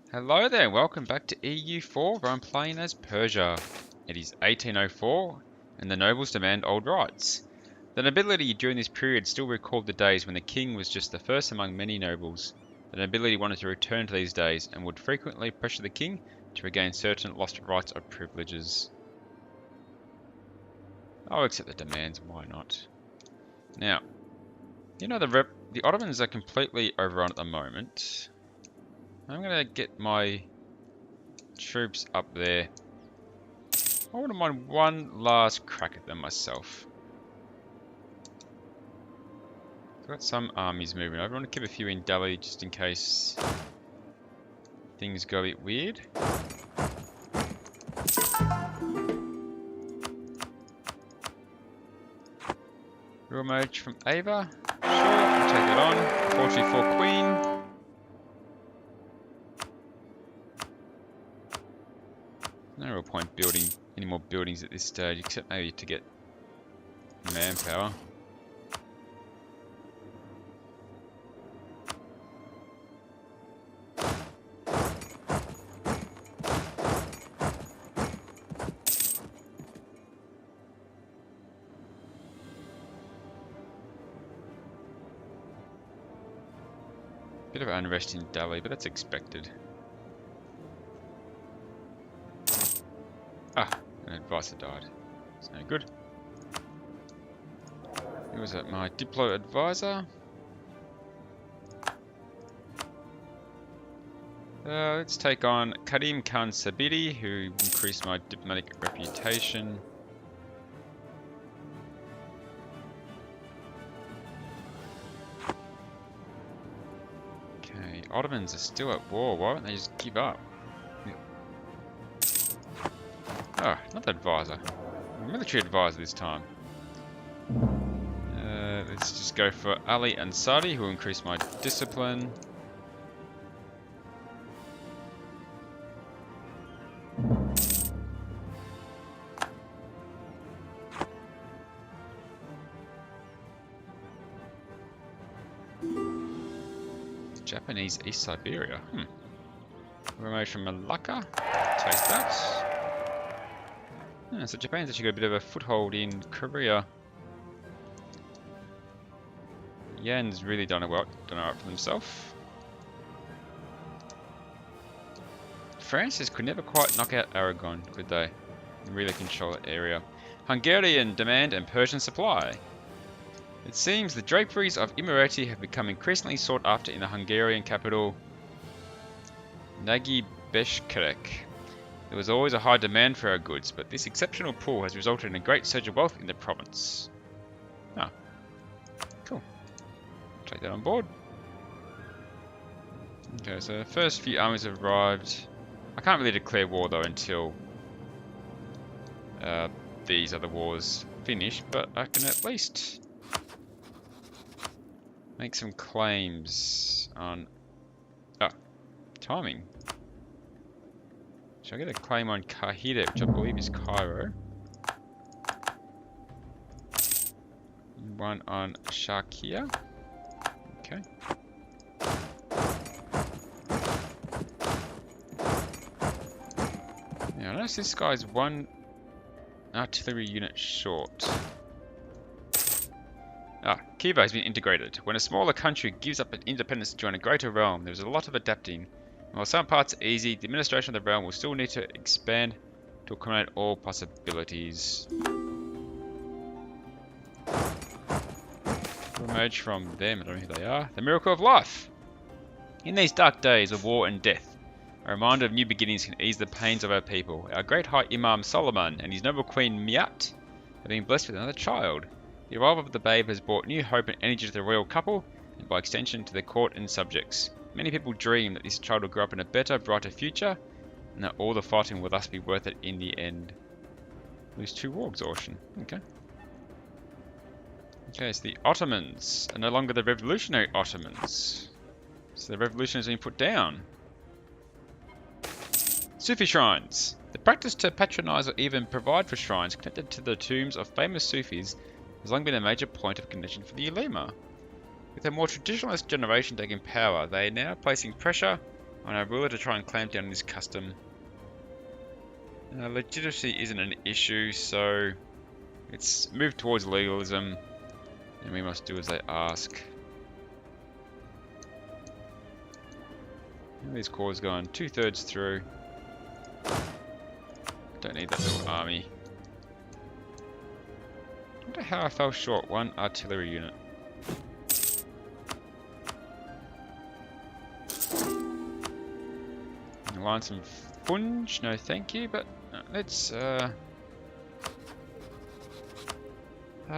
Hello there, welcome back to EU4 where I'm playing as Persia. It is 1804 and the nobles demand old rights. The nobility during this period still recalled the days when the king was just the first among many nobles. The nobility wanted to return to these days and would frequently pressure the king to regain certain lost rights or privileges. I'll accept the demands, why not? Now, you know the Ottomans are completely overrun at the moment. I'm going to get my troops up there. I wouldn't mind one last crack at them myself. I've got some armies moving over. I want to keep a few in Delhi just in case things go a bit weird. Real mage from Ava. Sure, we'll take it on. 44 Queen. No real point building any more buildings at this stage, except maybe to get manpower. Bit of unrest in Delhi, but that's expected. Ah, an advisor died. It's no good. Who was that? My Diplo advisor. Let's take on Karim Khan Sabiri, who increased my diplomatic reputation. Okay, Ottomans are still at war. Why don't they just give up? Oh, not the advisor. Military advisor this time. Let's just go for Ali Ansari, who will increase my discipline. Japanese East Siberia. Remote from Malacca. Take that. Yeah, so Japan's actually got a bit of a foothold in Korea. Yan's really done alright for themselves. Francis could never quite knock out Aragon, could they? And really control that area. Hungarian demand and Persian supply. It seems the draperies of immorality have become increasingly sought after in the Hungarian capital, Nagybeshkerek. There was always a high demand for our goods, but this exceptional pull has resulted in a great surge of wealth in the province. Ah, cool. Take that on board. Okay, so the first few armies have arrived. I can't really declare war though until these other wars finish, but I can at least make some claims on... Ah, timing. Should I get a claim on Kahire, which I believe is Cairo? One on Shakia. Okay. Now, notice this guy's one artillery unit short. Ah, Kiva has been integrated. When a smaller country gives up its independence to join a greater realm, there's a lot of adapting. While some parts are easy, the administration of the realm will still need to expand to accommodate all possibilities. Emerge from them, I don't know who they are. The miracle of life! In these dark days of war and death, a reminder of new beginnings can ease the pains of our people. Our great High Imam Solomon and his noble queen Miat have been blessed with another child. The arrival of the babe has brought new hope and energy to the royal couple, and by extension to their court and subjects. Many people dream that this child will grow up in a better, brighter future, and that all the fighting will thus be worth it in the end. Lose 2 war exhaustion. Okay. Okay, so the Ottomans are no longer the revolutionary Ottomans. So the revolution has been put down. Sufi shrines. The practice to patronize or even provide for shrines connected to the tombs of famous Sufis has long been a major point of contention for the ulema. With a more traditionalist generation taking power, they are now placing pressure on our ruler to try and clamp down on this custom. Legitimacy isn't an issue, so it's moved towards legalism, and we must do as they ask. These cores going 2/3 through. Don't need that little army. I wonder how I fell short. One artillery unit. Line some funge, no thank you, but let's I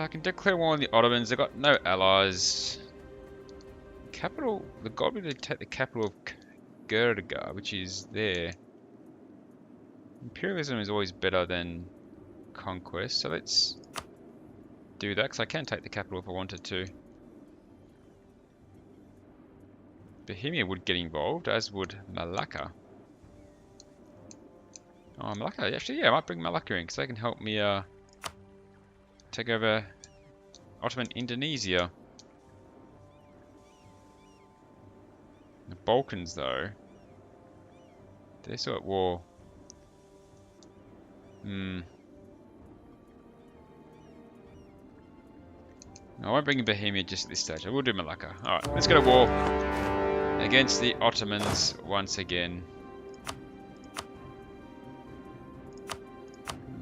can declare war on the Ottomans. They've got no allies. Capital, the god will take the capital of Qara, which is there. Imperialism is always better than conquest, so let's do that, because I can take the capital if I wanted to. Bohemia would get involved, as would Malacca. Oh, Malacca, actually, yeah, I might bring Malacca in, because they can help me take over Ottoman Indonesia. The Balkans, though, they're still at war. I won't bring in Bohemia just at this stage. I will do Malacca. Alright, let's go to war against the Ottomans once again.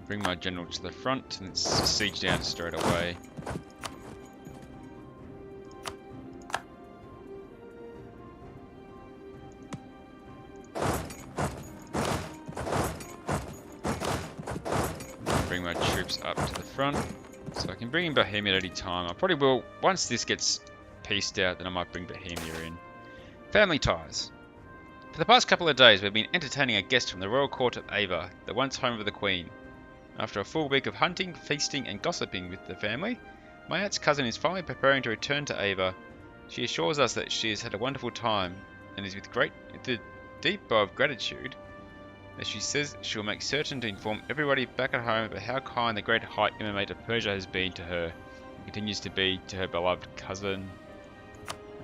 Bring my general to the front and let's siege down straight away. Bring my troops up to the front. So I can bring in Bohemia at any time. I probably will, once this gets pieced out, then I might bring Bohemia in. Family ties. For the past couple of days, we've been entertaining a guest from the royal court of Ava, the once home of the Queen. After a full week of hunting, feasting, and gossiping with the family, my aunt's cousin is finally preparing to return to Ava. She assures us that she has had a wonderful time, and is with a deep bow of gratitude that she says she will make certain to inform everybody back at home about how kind the great High Imamate of Persia has been to her, and continues to be to her beloved cousin.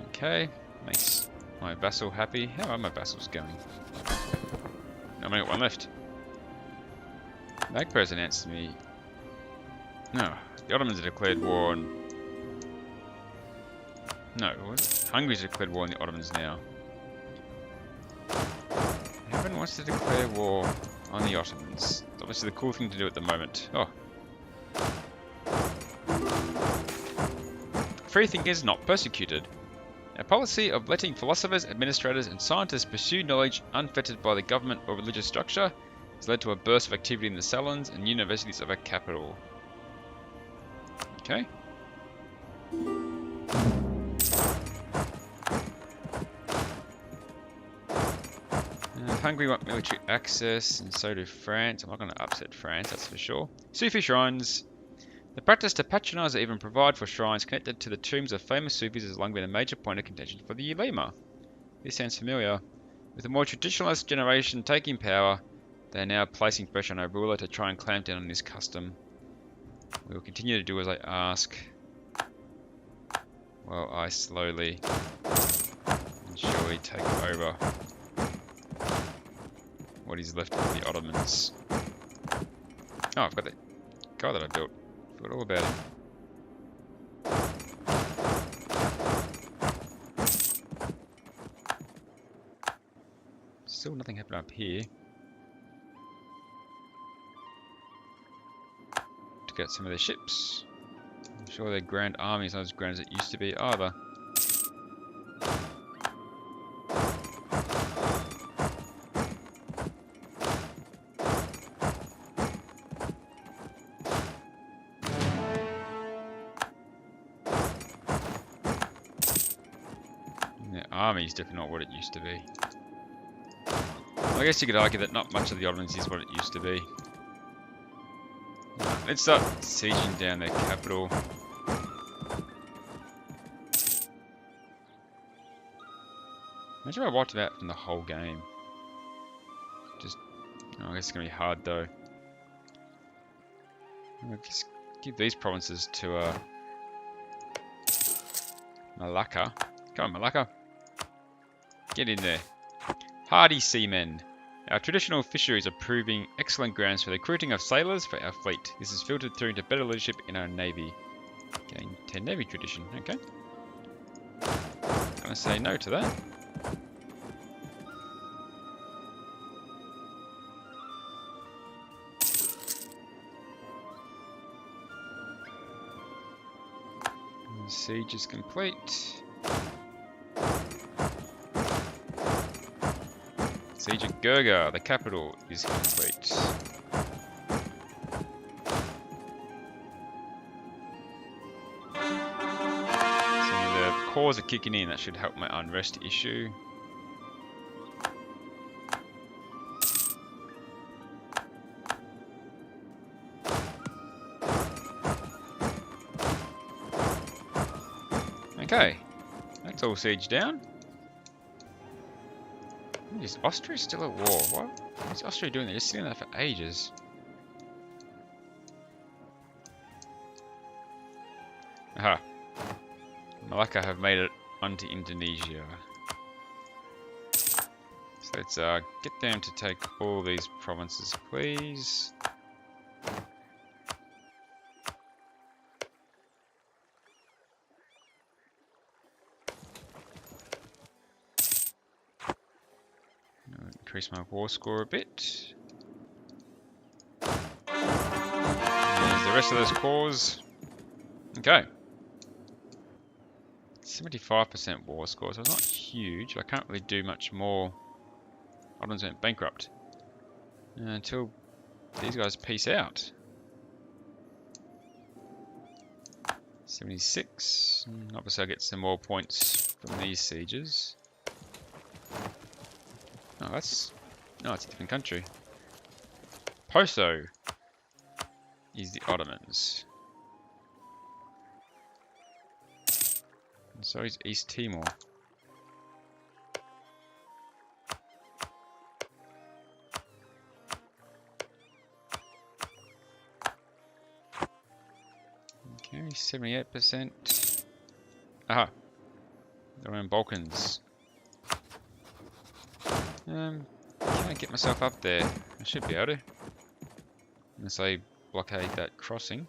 Okay, makes my vassal happy. How are my vassals going? I've only got one left. That person answered me. No, the Ottomans have declared war on... No, Hungary's declared war on the Ottomans now. Everyone wants to declare war on the Ottomans. It's obviously the cool thing to do at the moment. Oh. Free thinkers not persecuted. A policy of letting philosophers, administrators, and scientists pursue knowledge unfettered by the government or religious structure has led to a burst of activity in the salons and universities of our capital. Okay. Hungary want military access, and so do France. I'm not going to upset France, that's for sure. Sufi shrines. The practice to patronise or even provide for shrines connected to the tombs of famous Sufis has long been a major point of contention for the ulema. This sounds familiar. With the more traditionalist generation taking power, they are now placing pressure on our ruler to try and clamp down on this custom. We will continue to do as I ask, while I slowly and surely take over what is left of the Ottomans. Oh, I've got the guy that I built. Forgot all about him. Still nothing happened up here. To get some of their ships. I'm sure their grand army is not as grand as it used to be either. Army is definitely not what it used to be. Well, I guess you could argue that not much of the Ottomans is what it used to be. Let's start sieging down their capital. Imagine if I wiped them out from the whole game. Just, oh, I guess it's going to be hard though. I'll just give these provinces to Malacca. Come on, Malacca. Get in there. Hardy seamen. Our traditional fisheries are proving excellent grounds for the recruiting of sailors for our fleet. This is filtered through into better leadership in our navy. Gain 10 navy tradition. Okay. Gonna say no to that. Siege is complete. Siege of Gurga, the capital, is complete. So the cores are kicking in. That should help my unrest issue. Okay, that's all siege down. Is Austria still at war? What is Austria doing? They're just sitting there for ages. Aha. Malacca have made it onto Indonesia. So let's get them to take all these provinces, please. Increase my war score a bit. There's the rest of those cores. Okay. 75% war score, so it's not huge. I can't really do much more. Ottomans went bankrupt. Until these guys peace out. 76. Obviously I'll get some more points from these sieges. Oh, it's a different country. Poso is the Ottomans. And so is East Timor. Okay, 78%. Aha. They're in Balkans. Can I get myself up there? I should be able to. Unless I blockade that crossing.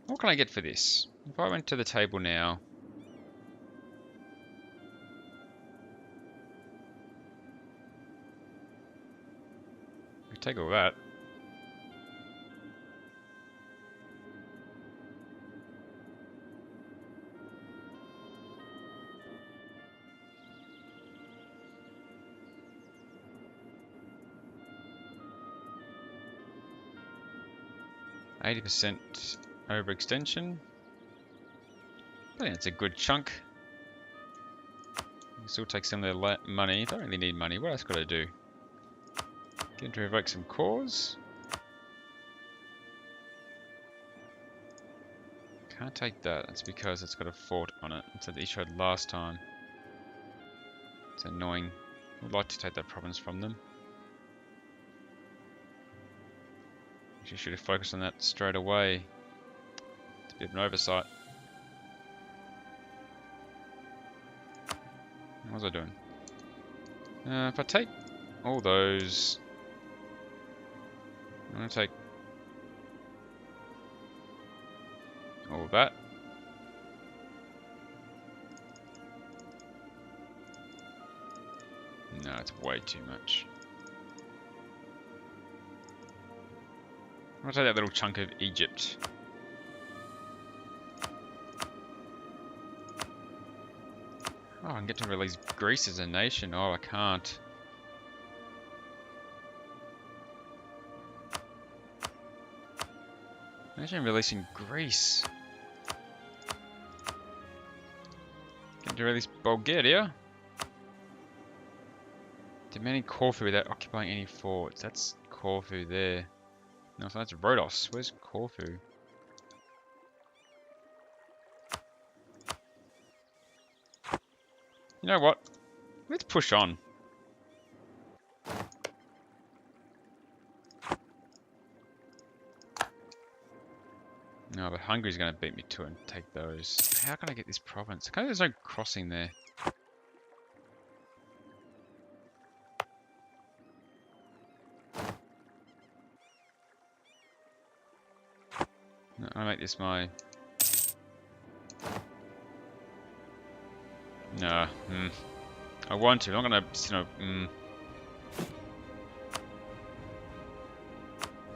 What can I get for this? If I went to the table now. I take all that. %, overextension. I think that's a good chunk. Still take some of their money. Don't really need money. What else got to do? Get them to revoke some cores. Can't take that. That's because it's got a fort on it. It's the issue I had last time. It's annoying. I'd like to take that province from them. Actually, should have focused on that straight away. It's a bit of an oversight. What was I doing? If I take all those, I'm going to take all that. No, it's way too much. I'm going to take that little chunk of Egypt. Oh, I can get to release Greece as a nation. Oh, I can't. Imagine releasing Greece. Get to release Bulgaria. Demanding Corfu without occupying any forts. That's Corfu there. No, so that's Rhodos. Where's Corfu? You know what? Let's push on. No, the Hungary's going to beat me to it and take those. How can I get this province? There's no crossing there. No, I'll make this my... No. I want to. I'm going to,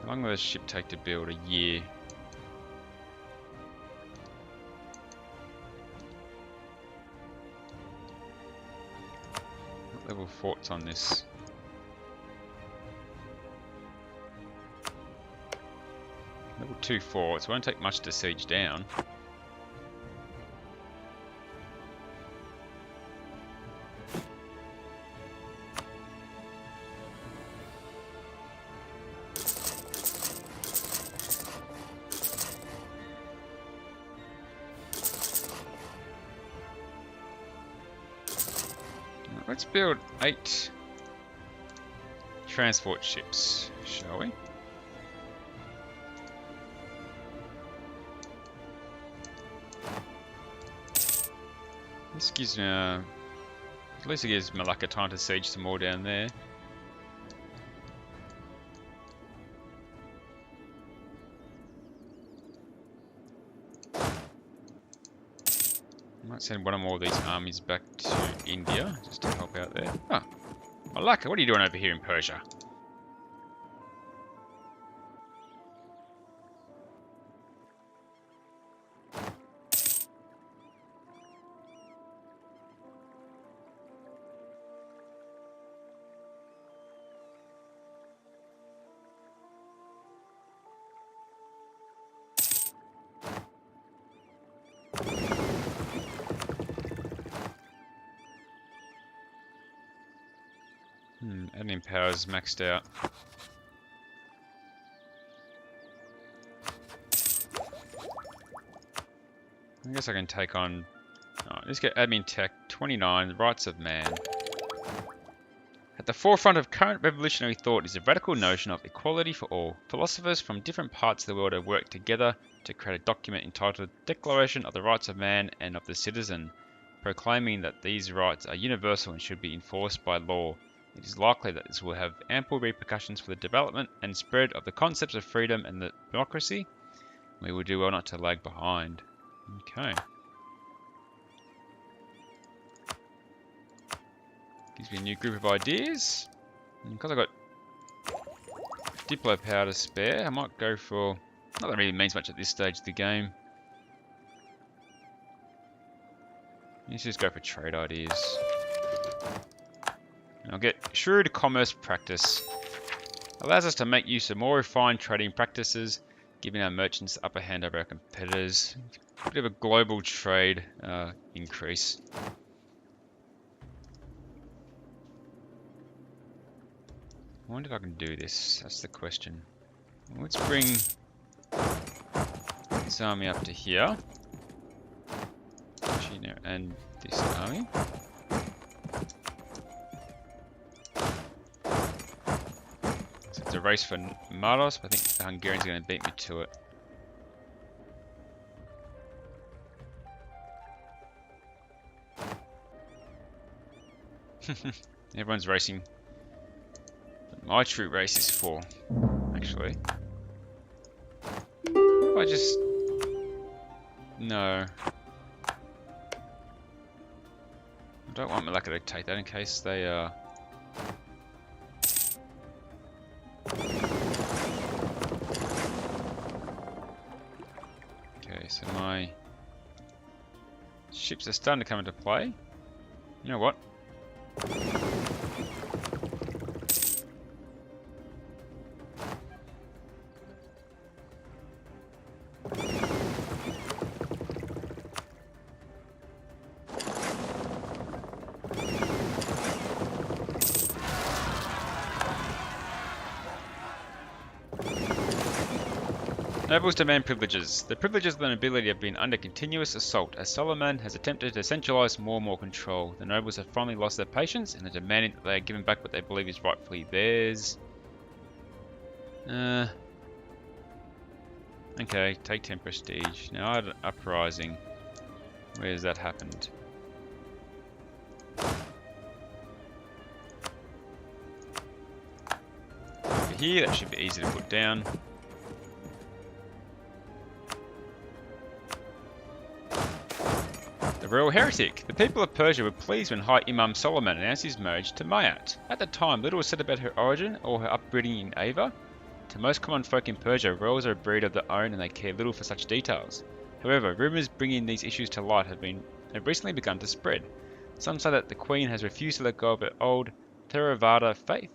How long will this ship take to build? A year. What level forts on this? Level 2 forts. It won't take much to siege down. Let's build 8 transport ships, shall we? This gives me at least it gives Malacca time to siege some more down there. Might send one or more of these armies back to India just to help out there. Oh, Malacca, what are you doing over here in Persia? Admin power's maxed out. I guess I can take on... Oh, let's get admin tech 29, the rights of man. At the forefront of current revolutionary thought is the radical notion of equality for all. Philosophers from different parts of the world have worked together to create a document entitled Declaration of the Rights of Man and of the Citizen, proclaiming that these rights are universal and should be enforced by law. It is likely that this will have ample repercussions for the development and spread of the concepts of freedom and the democracy. We will do well not to lag behind. Okay. Gives me a new group of ideas. And because I've got Diplo power to spare, I might go for... Not that it really means much at this stage of the game. Let's just go for trade ideas. And I'll get shrewd commerce practice. Allows us to make use of more refined trading practices, giving our merchants the upper hand over our competitors. A bit of a global trade increase. I wonder if I can do this. That's the question. Let's bring this army up to here. Actually, no, and this army. So it's a race for Maros, but I think the Hungarians are going to beat me to it. Everyone's racing. My troop race is 4, actually. If I just... No. I don't want Malacca to take that in case they Okay, so my ships are starting to come into play. You know what? Nobles demand privileges. The privileges of the nobility have been under continuous assault, as Solomon has attempted to centralize more and more control. The nobles have finally lost their patience and are demanding that they are given back what they believe is rightfully theirs. I Okay, take 10 prestige. Now, uprising. Where's that happened? Over here, that should be easy to put down. The royal heretic. The people of Persia were pleased when High Imam Solomon announced his marriage to Mayat. At the time, little was said about her origin or her upbringing in Ava. To most common folk in Persia, royals are a breed of their own and they care little for such details. However, rumours bringing these issues to light have recently begun to spread. Some say that the Queen has refused to let go of her old Theravada faith.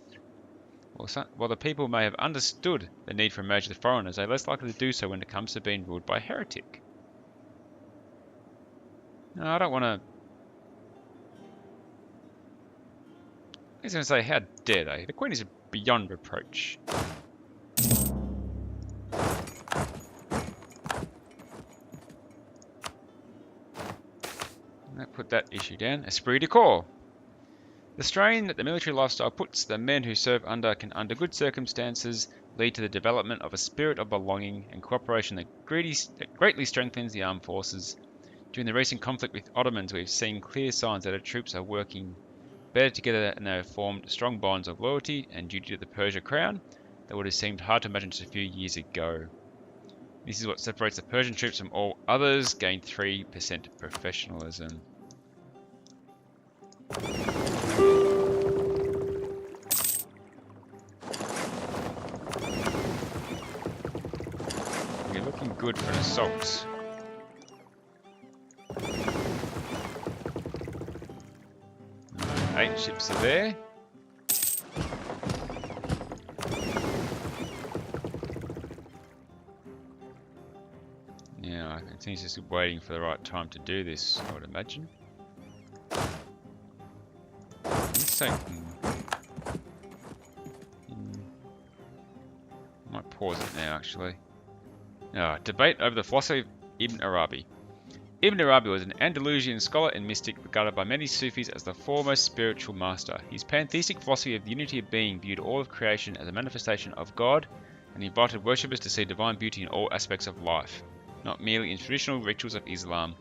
While the people may have understood the need for a marriage with foreigners, they are less likely to do so when it comes to being ruled by a heretic. No, I don't want to... I was going to say, how dare they? The Queen is beyond reproach. That put that issue down. Esprit de corps. The strain that the military lifestyle puts the men who serve under can, under good circumstances, lead to the development of a spirit of belonging and cooperation that greatly strengthens the armed forces. During the recent conflict with Ottomans, we've seen clear signs that our troops are working better together and they have formed strong bonds of loyalty and duty to the Persia crown that would have seemed hard to imagine just a few years ago. This is what separates the Persian troops from all others, gained 3% professionalism. We're looking good for an assault. Eight ships are there. Yeah, I think he's just waiting for the right time to do this, I would imagine. Let's say... I might pause it now, actually. Debate over the philosophy of Ibn Arabi. Ibn Arabi was an Andalusian scholar and mystic regarded by many Sufis as the foremost spiritual master. His pantheistic philosophy of the unity of being viewed all of creation as a manifestation of God, and he invited worshippers to see divine beauty in all aspects of life, not merely in traditional rituals of Islam.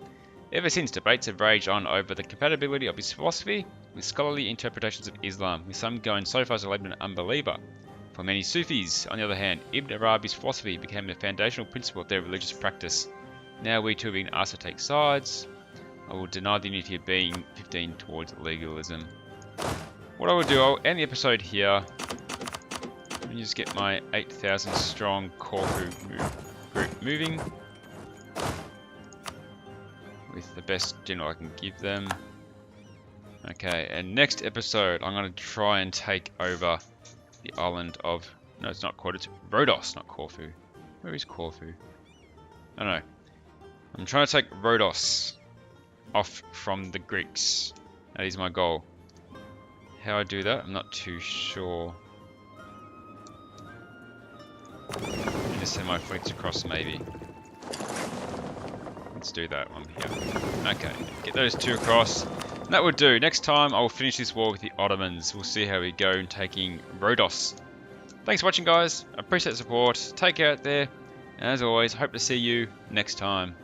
Ever since, debates have raged on over the compatibility of his philosophy with scholarly interpretations of Islam, with some going so far as to label him an unbeliever. For many Sufis, on the other hand, Ibn Arabi's philosophy became the foundational principle of their religious practice. Now we too have been asked to take sides. I will deny the unity of being 15 towards legalism. What I will do, I'll end the episode here. Let me just get my 8,000 strong Corfu group moving. With the best general I can give them. Okay, and next episode I'm going to try and take over the island of... No, it's not Corfu, it's Rhodos, not Corfu. Where is Corfu? I don't know. I'm trying to take Rhodos off from the Greeks. That is my goal. How I do that, I'm not too sure. Let me just send my fleets across, maybe. Let's do that one here. Okay, get those two across. And that would do. Next time, I will finish this war with the Ottomans. We'll see how we go in taking Rhodos. Thanks for watching, guys. I appreciate the support. Take care out there. And as always, hope to see you next time.